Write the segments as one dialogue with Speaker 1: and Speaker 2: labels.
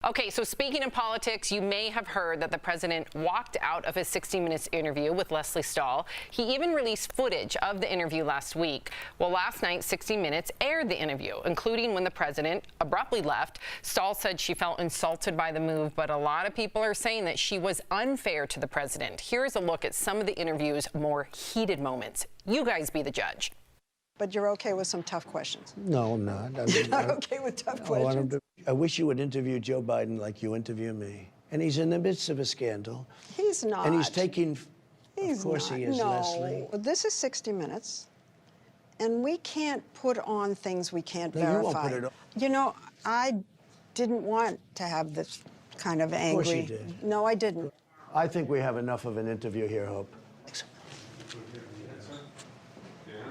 Speaker 1: Okay, so speaking of politics, you may have heard that the president walked out of his 60 Minutes interview with Leslie Stahl. He even released footage of the interview last week. Well, last night, 60 Minutes aired the interview, including when the president abruptly left. Stahl said she felt insulted by the move, but a lot of people are saying that she was unfair to the president. Here's a look at some of the interview's more heated moments. You guys be the judge.
Speaker 2: But you're okay with some tough questions?
Speaker 3: No, I'm not.
Speaker 2: You're not okay with tough questions?
Speaker 3: I wish you would interview Joe Biden like you interview me. And he's in the midst of a scandal.
Speaker 2: He's not.
Speaker 3: And he's taking...
Speaker 2: He's
Speaker 3: of course
Speaker 2: not.
Speaker 3: he is,
Speaker 2: No.
Speaker 3: Leslie.
Speaker 2: This is 60 Minutes. And we can't put on things we can't verify.
Speaker 3: You won't put it on.
Speaker 2: You know, I didn't want to have this kind of angry...
Speaker 3: Of course you did.
Speaker 2: No, I didn't.
Speaker 3: I think we have enough of an interview here, Hope.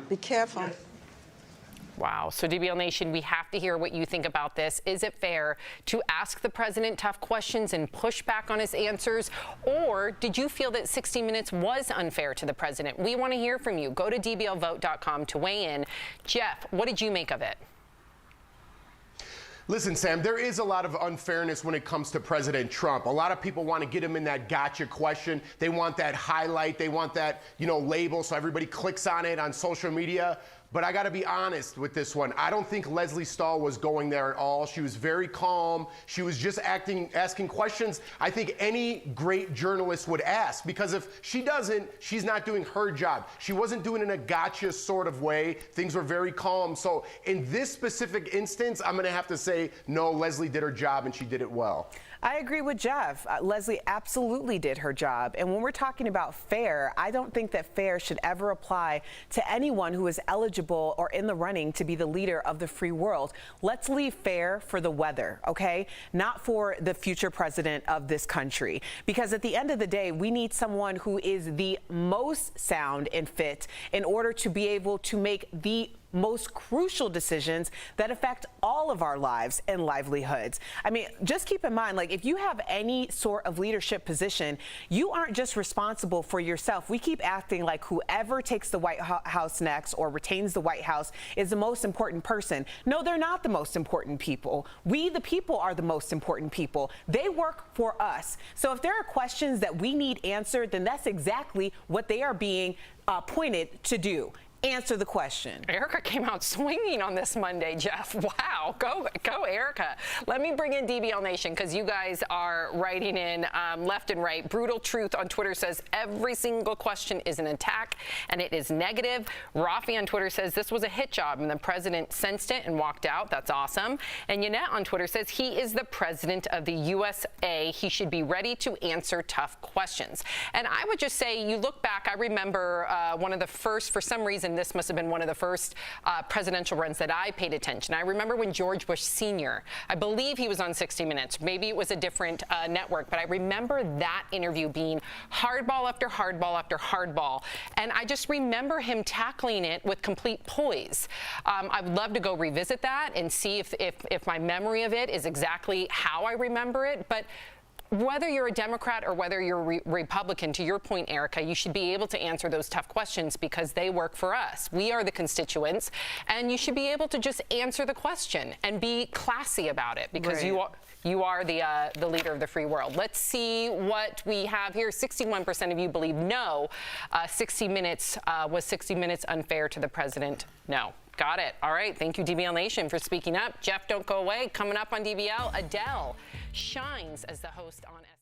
Speaker 2: Be careful.
Speaker 1: Wow. So, DBL Nation, we have to hear what you think about this. Is it fair to ask the president tough questions and push back on his answers? Or did you feel that 60 Minutes was unfair to the president? We want to hear from you. Go to dblvote.com to weigh in. Jeff, what did you make of it?
Speaker 4: Listen, Sam, there is a lot of unfairness when it comes to President Trump. A lot of people want to get him in that gotcha question. They want that highlight. They want that, label so everybody clicks on it on social media. But I got to be honest with this one. I don't think Leslie Stahl was going there at all. She was very calm. She was just asking questions I think any great journalist would ask, because if she doesn't, she's not doing her job. She wasn't doing it in a gotcha sort of way. Things were very calm. So in this specific instance, I'm going to have to say, no, Leslie did her job and she did it well.
Speaker 5: I agree with Jeff. Leslie absolutely did her job. And when we're talking about fair, I don't think that fair should ever apply to anyone who is eligible or in the running to be the leader of the free world. Let's leave fair for the weather, okay? Not for the future president of this country. Because at the end of the day, we need someone who is the most sound and fit in order to be able to make the most crucial decisions that affect all of our lives and livelihoods. I mean, just keep in mind, if you have any sort of leadership position, you aren't just responsible for yourself. We keep acting like whoever takes the White House next or retains the White House is the most important person. No, they're not the most important people. We, the people, are the most important people. They work for us. So if there are questions that we need answered, then that's exactly what they are being appointed to do. Answer the question.
Speaker 1: Erica came out swinging on this Monday, Jeff. Wow. Go, Erica. Let me bring in DBL Nation, because you guys are writing in left and right. Brutal Truth on Twitter says every single question is an attack and it is negative. Rafi on Twitter says this was a hit job and the president sensed it and walked out. That's awesome. And Yannette on Twitter says he is the president of the USA. He should be ready to answer tough questions. And I would just say, you look back, I remember one of the first, for some reason, this must have been one of the first presidential runs that I paid attention. I remember when George Bush Sr., I believe he was on 60 Minutes. Maybe it was a different network, but I remember that interview being hardball after hardball after hardball. And I just remember him tackling it with complete poise. I would love to go revisit that and see if my memory of it is exactly how I remember it. But whether you're a Democrat or whether you're a Republican, to your point, Erica, you should be able to answer those tough questions because they work for us. We are the constituents, and you should be able to just answer the question and be classy about it, because
Speaker 5: right.
Speaker 1: you are the leader of the free world. Let's see what we have here. 61% of you believe no. 60 Minutes was 60 Minutes unfair to the president? No. Got it. All right. Thank you, DBL Nation, for speaking up. Jeff, don't go away. Coming up on DBL, Adele shines as the host on